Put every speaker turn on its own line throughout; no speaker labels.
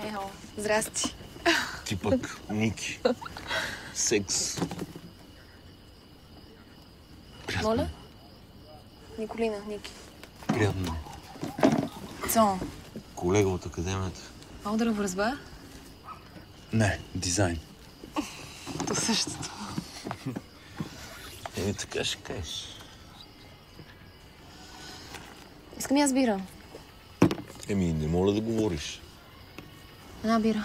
Ео, здрасти.
Ти пък, Ники. Секс.
Приятно. Моля? Николина, Ники.
Приятно.
Co?
Колега от академията.
Алдаров разбра?
Не, дизайн.
То същото.
Така ще кажеш.
Искам и аз бира.
Не моля да говориш.
Една бира.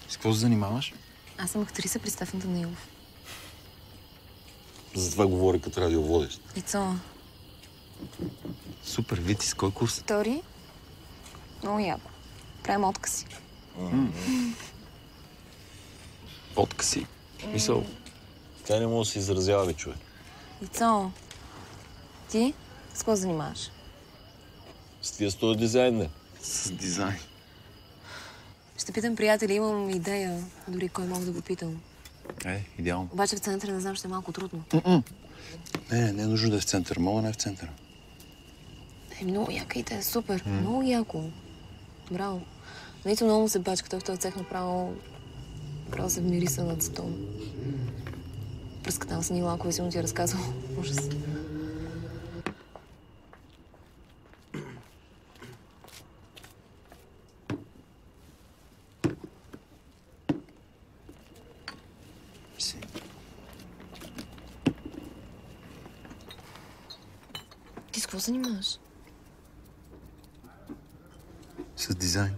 С какво се занимаваш?
Аз съм актриса при Стефан Данилов.
Затова говори като радиоводещ.
И co?
Супер, Вити, с кой курс?
Втори? Много яко. Правим откази.
Откази. Мисъл.
Тя не може да се изразява, бе, човек.
И co? Ти? С какво занимаваш?
С тия с този дизайн, не?
С дизайн.
Ще питам приятели, имам идея. Дори кой мога да го питам.
Идеално.
Обаче в центъра не знам, ще е малко трудно.
Не е нужно да е в центъра. Мога не е в центъра.
Много яка идея, супер. Много яко. Браво. Наистина много му се бачка. Той в този цех направо се вмириса над стол. Пръскатал с Нила, ако силно ти е разказал. Ужас. Ти с какво занимаваш?
С дизайн.